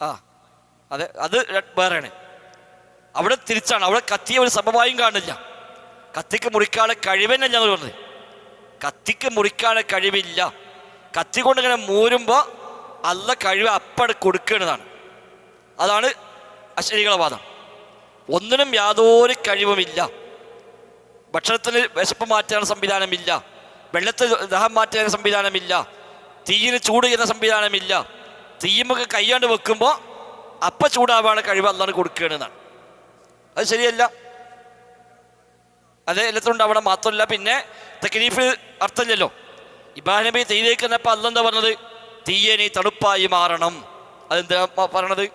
ആ അതെ, അത് വേറെയാണ്. അവിടെ തിരിച്ചാണ്. അവിടെ കത്തിയെ ഒരു സമവായും കാണില്ല. കത്തിക്ക് മുറിക്കാനുള്ള കഴിവന്നെ ഞങ്ങൾ പറഞ്ഞത്. കത്തിക്ക് മുറിക്കാനുള്ള കഴിവില്ല. കത്തി കൊണ്ട് ഇങ്ങനെ മൂരുമ്പോൾ അല്ല കഴിവ് അപ്പടെ കൊടുക്കേണ്ടതാണ്. അതാണ് അശരീകള വാദം. ഒന്നിനും യാതൊരു കഴിവുമില്ല. ഭക്ഷണത്തിന് വിശപ്പ് മാറ്റാനുള്ള സംവിധാനമില്ല, വെള്ളത്തിൽ ദാഹം മാറ്റാനുള്ള സംവിധാനമില്ല, തീയിന് ചൂട് ചെയ്യുന്ന സംവിധാനമില്ല. തീയുമൊക്കെ കൈയാണ്ട് വെക്കുമ്പോൾ അപ്പം ചൂടാവാനുള്ള കഴിവ് അല്ലാണ്ട് കൊടുക്കുകയാണെന്നാണ്. അത് ശരിയല്ല. അതേ എല്ലാത്തിനും ഉണ്ടാവണം. മാത്രമല്ല പിന്നെ തക്ലീഫ് അർത്ഥമില്ലല്ലോ. ഇബ്രാഹിം നബി തീയിലേക്ക് വന്നപ്പോൾ അല്ലെന്താ പറഞ്ഞത്? തീയെ നീ തണുപ്പായി മാറണം. അതെന്താ പറയണത്?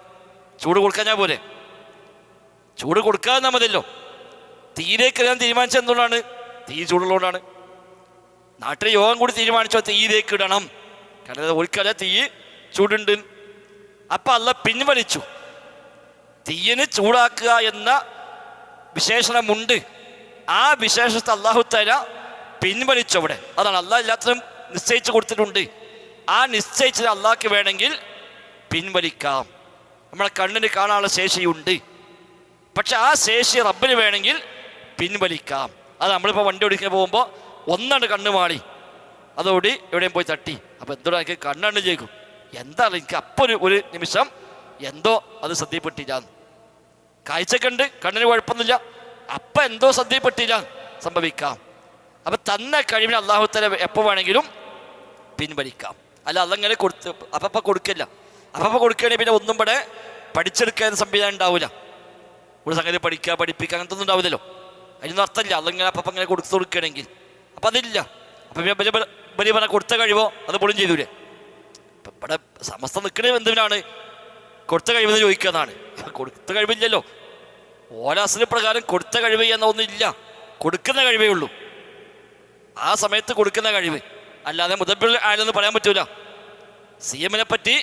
ചൂട് കൊടുക്കാൻ പോലെ ചൂട് കൊടുക്കാതെ മതിയല്ലോ. തീയിലേക്ക് ഞാൻ തീരുമാനിച്ചത് എന്തുകൊണ്ടാണ്? തീ ചൂടുള്ളതുകൊണ്ടാണ്. നാട്ടിലെ യോഗം കൂടി തീരുമാനിച്ചോ തീയിലേക്ക് ഇടണം, കാരണം ഒരിക്കല തീ ചൂടുണ്ട്. അപ്പം അല്ല പിൻവലിച്ചു. തീയിന് ചൂടാക്കുക എന്ന വിശേഷണമുണ്ട്. ആ വിശേഷത്തെ അള്ളാഹു തആല പിൻവലിച്ചു അവിടെ. അതാണ് അള്ളാഹ് എല്ലാത്തിനും നിശ്ചയിച്ചു കൊടുത്തിട്ടുണ്ട്. ആ നിശ്ചയിച്ചത് അള്ളാഹ്ക്ക് വേണമെങ്കിൽ പിൻവലിക്കാം. നമ്മളെ കണ്ണിന് കാണാനുള്ള ശേഷിയുണ്ട്. പക്ഷെ ആ ശേഷി റബ്ബിന് വേണമെങ്കിൽ പിൻവലിക്കാം. അത് നമ്മളിപ്പോൾ വണ്ടി ഓടിക്കാൻ പോകുമ്പോൾ ഒന്നാണ് കണ്ണ് മാറി, അതോടി എവിടെയും പോയി തട്ടി. അപ്പം എന്തോ എനിക്ക് കണ്ണാണ്ട് ചെയ്യും. എന്താണ് എനിക്ക് അപ്പോൾ ഒരു നിമിഷം എന്തോ അത് ശ്രദ്ധയിൽപ്പെട്ടില്ല. കാഴ്ചക്കുണ്ട്, കണ്ണിന് കുഴപ്പമൊന്നുമില്ല, അപ്പം എന്തോ ശ്രദ്ധയിൽപ്പെട്ടില്ല സംഭവിക്കാം. അപ്പം തന്നെ കഴിവിന് അള്ളാഹു തആല എപ്പോൾ വേണമെങ്കിലും പിൻവലിക്കാം. അല്ല അതങ്ങനെ അപ്പം കൊടുക്കില്ല. അപ്പം കൊടുക്കുകയാണെങ്കിൽ പിന്നെ ഒന്നും ഇവിടെ പഠിച്ചെടുക്കാൻ സംവിധാനം ഉണ്ടാവില്ല. ഒരു സംഗതി പഠിപ്പിക്കുക അങ്ങനത്തെ ഒന്നും ഉണ്ടാവില്ലല്ലോ. അതിനൊന്നും അർത്ഥമില്ല. അതങ്ങനെ അപ്പം അങ്ങനെ കൊടുക്കുകയാണെങ്കിൽ. അപ്പം അതില്ല. അപ്പം വലിയ പറഞ്ഞ കൊടുത്ത കഴിവോ അത് പൊളിയും ചെയ്തൂലേ. ഇപ്പം ഇവിടെ സമസ്ത നിൽക്കണേ എന്തിനാണ്? കൊടുത്ത കഴിവെന്ന് ചോദിക്കുന്നതാണ്. കൊടുത്ത കഴിവില്ലല്ലോ. ഓലാസിന് പ്രകാരം കൊടുത്ത കഴിവ് എന്ന ഒന്നില്ല. കൊടുക്കുന്ന കഴിവേ ഉള്ളൂ. ആ സമയത്ത് കൊടുക്കുന്ന കഴിവ്, അല്ലാതെ മുദബ്ബിറുൽ ആലം പറയാൻ പറ്റൂല. CM-നെ പറ്റി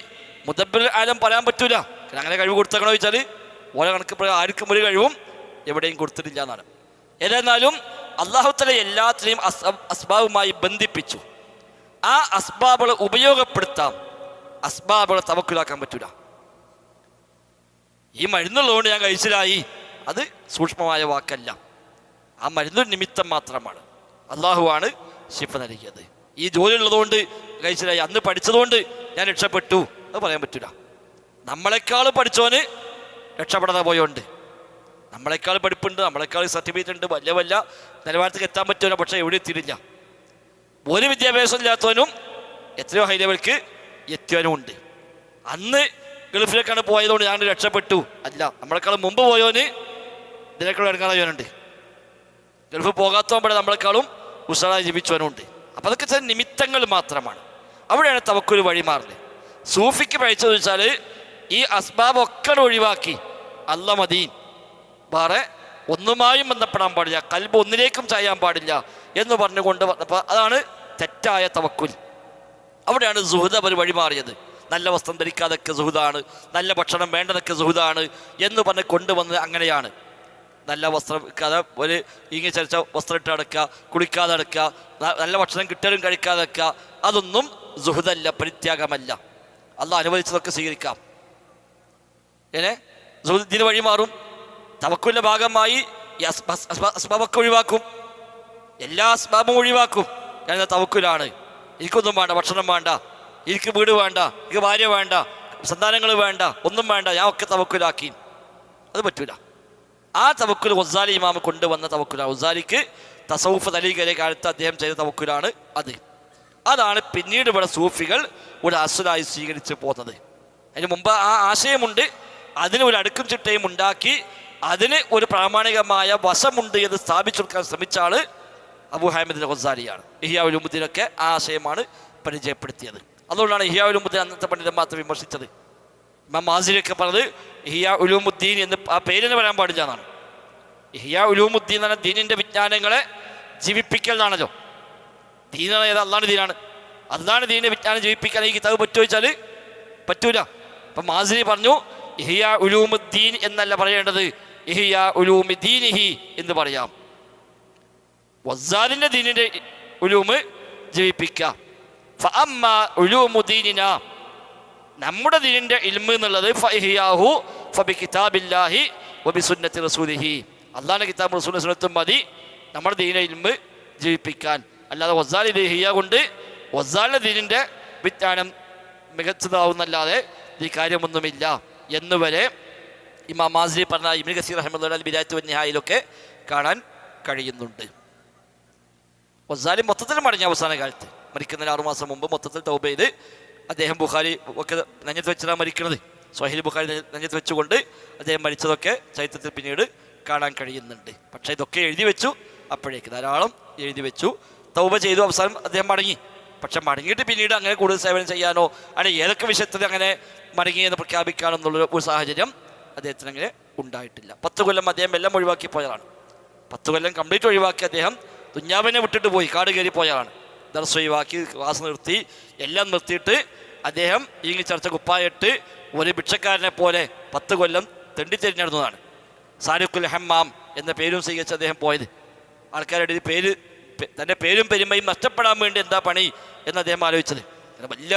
മുദബ്ബിറുൽ ആലം പറയാൻ പറ്റൂല. അങ്ങനെ കഴിവ് കൊടുത്തേക്കണോ ചോദിച്ചാൽ ഓരോ കണക്ക് ആർക്കും ഒരു കഴിവും എവിടെയും കൊടുത്തിട്ടില്ല എന്നാണ്. ഏതായിരുന്നാലും അല്ലാഹു തആല എല്ലാത്തിനെയും അസ്ബാബുമായി ബന്ധിപ്പിച്ചു. ആ അസ്ബാബുകൾ ഉപയോഗപ്പെടുത്താം, അസ്ബാബുകളെ തവക്കുലാക്കാൻ പറ്റൂല. ഈ മരുന്നുള്ളതുകൊണ്ട് ഞാൻ കഴിച്ചിലായി, അത് സൂക്ഷ്മമായ വാക്കല്ല. ആ മരുന്നൊരു നിമിത്തം മാത്രമാണ്. അള്ളാഹുവാണ് ശിഫ നൽകിയത്. ഈ ജോലി ഉള്ളതുകൊണ്ട് കഴിച്ചിലായി, അന്ന് പഠിച്ചതുകൊണ്ട് ഞാൻ രക്ഷപ്പെട്ടു, അത് പറയാൻ പറ്റൂല. നമ്മളെക്കാൾ പഠിച്ചവന് രക്ഷപ്പെടാതെ പോയോണ്ട്, നമ്മളെക്കാൾ പഠിപ്പുണ്ട്, നമ്മളെക്കാൾ സർട്ടിഫിക്കറ്റ് ഉണ്ട്, വലിയ വലിയ നിലവാരത്തേക്ക് എത്താൻ പറ്റുമല്ലോ, പക്ഷേ എവിടെ എത്തിയിട്ടില്ല. ഒരു വിദ്യാഭ്യാസം ഇല്ലാത്തവനും എത്രയോ ഹൈ ലെവൽക്ക് എത്തിയവനും ഉണ്ട്. അന്ന് ഗൾഫിലേക്കാണ് പോയതുകൊണ്ട് ഞാൻ രക്ഷപ്പെട്ടു അല്ല, നമ്മളെക്കാളും മുമ്പ് പോയവന് ഇതിനേക്കാളും ഇറങ്ങാനുണ്ട്. ഗൾഫ് പോകാത്തവൻ നമ്മളെക്കാളും ഉഷാറായി ജീവിച്ചവനുണ്ട്. അപ്പം അതൊക്കെ ചില നിമിത്തങ്ങൾ മാത്രമാണ്. അവിടെയാണ് തവക്കുൽ വഴിമാറുന്നത്. സൂഫിക്ക് പഠിച്ചത് വെച്ചാൽ ഈ അസ്ബാബൊക്കെ ഒഴിവാക്കി അല്ല മദീൻ, വേറെ ഒന്നുമായും ബന്ധപ്പെടാൻ പാടില്ല, കൽബ് ഒന്നിലേക്കും ചായാൻ പാടില്ല എന്ന് പറഞ്ഞുകൊണ്ട് വന്നപ്പോൾ അതാണ് തെറ്റായ തവക്കുൽ. അവിടെയാണ് സുഹൃദ് അവർ വഴിമാറിയത്. നല്ല വസ്ത്രം ധരിക്കാതൊക്കെ സുഹൃദാണ്, നല്ല ഭക്ഷണം വേണ്ടതൊക്കെ സുഹൃദാണ് എന്ന് പറഞ്ഞ് കൊണ്ടുവന്നത് അങ്ങനെയാണ്. നല്ല വസ്ത്രം ഒരു ഇങ്ങനെ ചരിച്ച വസ്ത്രം ഇട്ട് അടക്കുക, കുളിക്കാതെ അടക്കുക, നല്ല ഭക്ഷണം കിട്ടലും കഴിക്കാതെ വെക്കുക, അതൊന്നും സുഹൃദല്ല, പരിത്യാഗമല്ല. അള്ളാഹ് അനുവദിച്ചതൊക്കെ സ്വീകരിക്കാം. സുഹൃദിന് വഴി മാറും. തവക്കുലിൻ്റെ ഭാഗമായി ഈ അസ്ബാബൊക്കെ ഒഴിവാക്കും, എല്ലാ അസ്ബാബും ഒഴിവാക്കും. ഞാൻ തവക്കുലാണ്, എനിക്കൊന്നും വേണ്ട, ഭക്ഷണം വേണ്ട, എനിക്ക് വീട് വേണ്ട, എനിക്ക് ഭാര്യ വേണ്ട, സന്താനങ്ങൾ വേണ്ട, ഒന്നും വേണ്ട, ഞാൻ ഒക്കെ തവക്കുലാക്കി. അത് പറ്റൂല. ആ തവക്കുൽ ഗസാലി ഇമാം കൊണ്ടുവന്ന തവക്കുലാണ്. ഗസാലിക്ക് തസൗഫ് തലീഖിലെ കാലത്ത് അദ്ദേഹം ചെയ്ത തവക്കുലാണ് അത്. അതാണ് പിന്നീട് ഇവിടെ സൂഫികൾ ഒരു അസുലായി സ്വീകരിച്ച് പോകുന്നത്. അതിന് മുമ്പ് ആ ആശയമുണ്ട്, അതിന് ഒരു അടുക്കും ചിട്ടയും ഉണ്ടാക്കി അതിന് ഒരു പ്രാമാണികമായ വശമുണ്ട് എന്ന് സ്ഥാപിച്ചു കൊടുക്കാൻ ശ്രമിച്ച ആൾ അബൂ ഹാമിദ് ഗസാലിയാണ്. ഇഹ്യാ ഉലൂമുദ്ദീനൊക്കെ ആ ആശയമാണ് പരിചയപ്പെടുത്തിയത്. അതുകൊണ്ടാണ് ഇഹ്യാ ഉലൂമുദ്ദീൻ അന്നത്തെ പണ്ഡിതന്മാർ വിമർശിച്ചത്. ഇമാം മാസിരിയൊക്കെ പറഞ്ഞത് ഇഹ്യാ ഉലൂമുദ്ദീൻ എന്ന് ആ പേരിന് വരാൻ പാടില്ല എന്നാണ്. ഇഹ്യാ ഉലൂമുദ്ദീൻ എന്ന് പറഞ്ഞാൽ ദീനിൻ്റെ വിജ്ഞാനങ്ങളെ ജീവിപ്പിക്കൽ എന്നാണല്ലോ. ദീനാണ് ഏത്? അള്ളാഹുവിൻ്റെ ദീനാണ്. അള്ളാഹുവിൻ്റെ ദീനിൻ്റെ വിജ്ഞാനം ജീവിപ്പിക്കാൻ ഈ കിതാബ് പറ്റുമോ ചോദിച്ചാൽ പറ്റൂല. അപ്പം മാസിരി പറഞ്ഞു ഇഹ്യാ ഉലൂമുദ്ദീൻ എന്നല്ല പറയേണ്ടത്, ഇഹ്യാ ഉലൂമിദ്ദീനിഹി എന്ന് പറയാം. ഗസാലിൻ്റെ ദീനിൻ്റെ ഉലൂമ് ജീവിപ്പിക്കുക. ഫഅമ്മാ ഉലൂമുദ്ദീനിനാ, നമ്മുടെ ദീനിൻ്റെ ഇൽമ് എന്നുള്ളത് ഫഇഹ്യാഹു ഫബികിതാബില്ലാഹി വബിസുന്നത്തി റസൂലിഹി, അള്ളാഹിൻ്റെ കിതാബ് റസൂലിൻ്റെ സുന്നത്തും മതി നമ്മുടെ ദീനിൻ്റെ ഇൽമ് ജീവിപ്പിക്കാൻ. അല്ലാതെ വസാലി ദേഹിയ കൊണ്ട് വസാലിൻ്റെ ദീനിൻ്റെ വിജ്ഞാനം മികച്ചതാവുന്നല്ലാതെ ഈ കാര്യമൊന്നുമില്ല എന്നുവരെ ഇമാം മാസിരി പറഞ്ഞ ഇബ്നു കസീർ റഹിമഹുല്ലാഹി ബിദായത്ത് വന്നിഹായിലൊക്കെ കാണാൻ കഴിയുന്നുണ്ട്. വസാലി മൊത്തത്തിൽ മടങ്ങിയ അവസാന കാലത്ത് മരിക്കുന്നതിന് 6 മാസം മുമ്പ് മൊത്തത്തിൽ തൗബ ചെയ്ത് അദ്ദേഹം ബുഖാരി ഒക്കെ നെഞ്ഞത്ത് വെച്ചിട്ടാണ് മരിക്കുന്നത്. സ്വഹീഹ് ബുഖാരി നെഞ്ഞത്ത് വെച്ചുകൊണ്ട് അദ്ദേഹം മരിച്ചതൊക്കെ ചരിത്രത്തിൽ പിന്നീട് കാണാൻ കഴിയുന്നുണ്ട്. പക്ഷേ ഇതൊക്കെ എഴുതി വെച്ചു, അപ്പോഴേക്ക് ധാരാളം എഴുതി വെച്ചു. തൗബ ചെയ്തു, അവസാനം അദ്ദേഹം മടങ്ങി. പക്ഷെ മടങ്ങിയിട്ട് പിന്നീട് അങ്ങനെ കൂടുതൽ സേവനം ചെയ്യാനോ അല്ലെങ്കിൽ ഏതൊക്കെ വിഷയത്തിൽ അങ്ങനെ മടങ്ങിയെന്ന് പ്രഖ്യാപിക്കാനോ എന്നുള്ള ഒരു സാഹചര്യം അദ്ദേഹത്തിന് അങ്ങനെ ഉണ്ടായിട്ടില്ല. 10 കൊല്ലം അദ്ദേഹം എല്ലാം ഒഴിവാക്കി പോയതാണ്. 10 കൊല്ലം കംപ്ലീറ്റ് ഒഴിവാക്കി അദ്ദേഹം ദുന്യാവിനെ വിട്ടിട്ട് പോയി, കാട് കയറി പോയതാണ്. ദർസ് ഒഴിവാക്കി, ക്ലാസ് നിർത്തി, എല്ലാം നിർത്തിയിട്ട് അദ്ദേഹം ഈ ചർച്ച കുപ്പായിട്ട് ഒരു ഭിക്ഷക്കാരനെ പോലെ 10 കൊല്ലം തെണ്ടിത്തിരിഞ്ഞിരുന്നതാണ്. സാരിഖുൽ ഹമ്മാം എന്ന പേരും സ്വീകരിച്ച് അദ്ദേഹം പോയത്. ആൾക്കാരുടെ പേര്, തൻ്റെ പേരും പെരുമയും നഷ്ടപ്പെടാൻ വേണ്ടി എന്താ പണി എന്ന് അദ്ദേഹം ആലോചിച്ചത്. വലിയ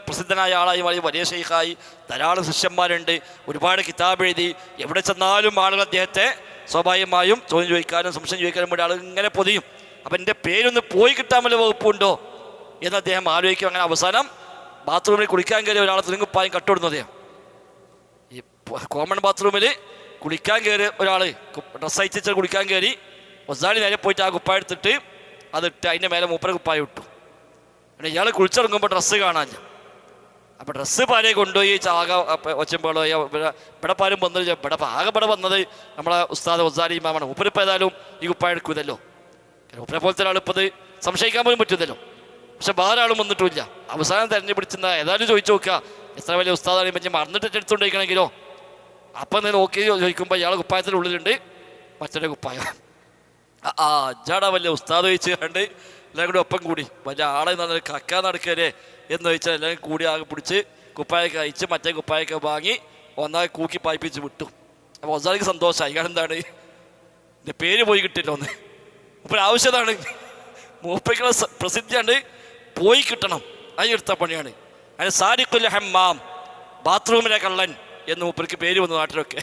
പ്രസിദ്ധനായ ആളായി മാറി, വലിയ ഷെയ്ഖായി, ധാരാളം ശിഷ്യന്മാരുണ്ട്, ഒരുപാട് കിതാബ് എഴുതി. എവിടെ ചെന്നാലും ആളുകൾ അദ്ദേഹത്തെ സ്വാഭാവികമായും ചോദ്യം ചോദിക്കാനും സംശയം ചോദിക്കാനും വേണ്ടി ആളുകൾ ഇങ്ങനെ പൊതിയും. അപ്പം എൻ്റെ പേരൊന്ന് പോയി കിട്ടാൻ വല്ല വകുപ്പുണ്ടോ എന്ന് അദ്ദേഹം ആലോചിക്കും. അങ്ങനെ അവസാനം ബാത്റൂമിൽ കുളിക്കാൻ കയറിയ ഒരാളെ തുണിങ്കുപ്പായും കട്ടുവിടുന്നു അദ്ദേഹം. ഈ കോമൺ ബാത്റൂമിൽ കുളിക്കാൻ കയറിയ ഒരാൾ ഡ്രസ്സ് അയച്ചിട്ട് കുളിക്കാൻ കയറി. വസാലി നേരെ പോയിട്ട് ആ കുപ്പായ എടുത്തിട്ട് അതിട്ട് അതിൻ്റെ മേലെ മൂപ്പര കുപ്പായ ഇട്ടു. പിന്നെ ഇയാൾ കുളിച്ചിറങ്ങുമ്പോൾ ഡ്രസ്സ് കാണാൻ. അപ്പം ഡ്രസ്സ് പാരെ കൊണ്ടുപോയി ചാക ഒച്ചമ്പോളോ ഇവിടെ പാരും വന്നത്, ഇവിടെ വന്നത് നമ്മളെ ഉസ്താദ് വസാലി ഇമാമാണ്. മൂപ്പരിപ്പോൾ ഏതായാലും ഈ കുപ്പായ എടുക്കൂതല്ലോ. മൂപ്പരെ പോലത്തെ ഒരാൾ ഇപ്പോൾ സംശയിക്കാൻ പോലും പറ്റുന്നല്ലോ. പക്ഷെ വേറെ ആളും വന്നിട്ടില്ല. അവസാനം തെരഞ്ഞു പിടിച്ചെന്താ ഏതായാലും ചോദിച്ചു നോക്കുക, എത്ര വലിയ ഉസ്താദാണ് പറ്റി മറന്നിട്ട് എടുത്തുകൊണ്ടിരിക്കണമെങ്കിലോ. അപ്പം നീ നോക്കി ചോദിക്കുമ്പോൾ ഇയാൾ കുപ്പായത്തിൻ്റെ ഉള്ളിലുണ്ട് മറ്റൊരു കുപ്പായം. അജാടാ വലിയ ഉസ്താദ് ചോദിച്ച് കണ്ട് എല്ലാവരും കൂടി ഒപ്പം കൂടി വലിയ ആളെ നല്ല കക്കാൻ നടക്കല്ലേ എന്ന് ചോദിച്ചാൽ എല്ലാവരും കൂടി ആകെ പിടിച്ച് കുപ്പായൊക്കെ അയച്ച് മറ്റേ കുപ്പായൊക്കെ വാങ്ങി ഒന്നാകെ കൂക്കി പായിപ്പിച്ച് വിട്ടു. അപ്പോൾ ഒസാലിക്ക് സന്തോഷമായി. കാരണം എന്താണ്, എൻ്റെ പേര് പോയി കിട്ടില്ല ഒന്ന്. അപ്പോൾ ആവശ്യതാണ്, മൂപ്പയ്ക്കുള്ള പ്രസിദ്ധിയാണ് പോയി കിട്ടണം. അതിനെടുത്ത പണിയാണ്. അതിന് സാരിഖുൽ ഹമ്മാം, ബാത്റൂമിലെ കള്ളൻ എന്ന് മൂപ്പർക്ക് പേര് വന്നു നാട്ടിലൊക്കെ.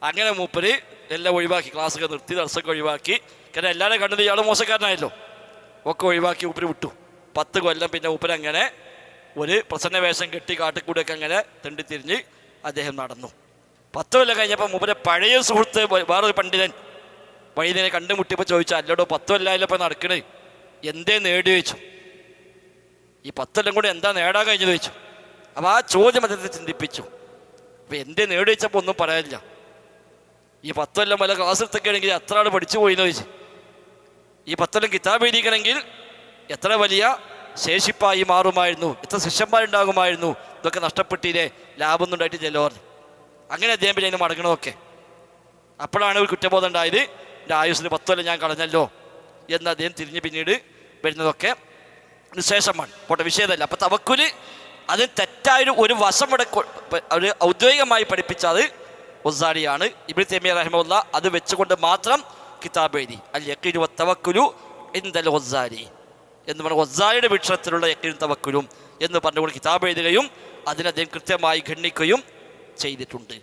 അങ്ങനെ മൂപ്പര് എല്ലാം ഒഴിവാക്കി, ക്ലാസ്സൊക്കെ നിർത്തി, ദർസൊക്കെ ഒഴിവാക്കി. കാരണം എല്ലാവരും കണ്ടത് ഇയാൾ മോശക്കാരനായല്ലോ. ഒക്കെ ഒഴിവാക്കി മൂപ്പര് വിട്ടു. 10 കൊല്ലം പിന്നെ മൂപ്പര് അങ്ങനെ ഒരു പ്രസന്ന വേഷം കെട്ടി കാട്ടിക്കൂടെയൊക്കെ അങ്ങനെ തെണ്ടിത്തിരിഞ്ഞ് അദ്ദേഹം നടന്നു. 10 കൊല്ലം കഴിഞ്ഞപ്പോൾ മൂപ്പരെ പഴയ സുഹൃത്ത് വേറൊരു പണ്ഡിതൻ വൈദ്യനെ കണ്ടുമുട്ടിയപ്പോൾ ചോദിച്ചു, അല്ലോടോ 10 കൊല്ലമായില്ലപ്പോൾ നടക്കണേ, എന്തേ നേടി ചോദിച്ചു. ഈ 10 കൊല്ലം കൂടി എന്താ നേടാൻ കഴിഞ്ഞു ചോദിച്ചു. അപ്പോൾ ആ ചോദ്യം അദ്ദേഹത്തെ ചിന്തിപ്പിച്ചു. അപ്പോൾ എന്തേ നേടി വെച്ചപ്പോൾ ഒന്നും പറയാനില്ല. ഈ 10 കൊല്ലം വല്ല ക്ലാസ് എടുത്തൊക്കെയാണെങ്കിൽ എത്ര ആൾ പഠിച്ചു പോയിന്ന് ചോദിച്ചു. ഈ 10 കൊല്ലം കിതാബ് എഴുതിക്കണമെങ്കിൽ എത്ര വലിയ ശേഷിപ്പായി മാറുമായിരുന്നു, എത്ര ശിഷ്യന്മാരുണ്ടാകുമായിരുന്നു. ഇതൊക്കെ നഷ്ടപ്പെട്ടില്ലേ, ലാഭമൊന്നും ഉണ്ടായിട്ട് ചെല്ലോർ. അങ്ങനെ അദ്ദേഹം പിന്നെ അതിന് മടങ്ങണമൊക്കെ. അപ്പോഴാണ് ഒരു കുറ്റബോധം ഉണ്ടായത്, എൻ്റെ ആയുസ്സിന് 10 കൊല്ലം ഞാൻ കളഞ്ഞല്ലോ എന്ന് അദ്ദേഹം തിരിഞ്ഞ് പിന്നീട് വരുന്നതൊക്കെ ശേഷമാണ്. പോട്ടെ, വിഷയമല്ല. അപ്പം തവക്കുല് അത് തെറ്റായൊരു ഒരു വശം ഇവിടെ ഒരു ഔദ്യോഗികമായി പഠിപ്പിച്ചത് വസാലിയാണ്. ഇബ്നു തൈമിയ്യ റഹിമഹുല്ലാഹ് അത് വെച്ചുകൊണ്ട് മാത്രം കിതാബ് എഴുതി. അൽ യഖീനു വത്തവക്കുലു ഇൻദൽ വസാലി എന്ന് പറഞ്ഞ വസാലിയുടെ വീക്ഷണത്തിലുള്ള യഖീനും തവക്കുലും എന്ന് പറഞ്ഞുകൊണ്ട് കിതാബ് എഴുതുകയും അതിനെ അദ്ദേഹം കൃത്യമായി ഗണ്ണിക്കുകയും ചെയ്തിട്ടുണ്ട്.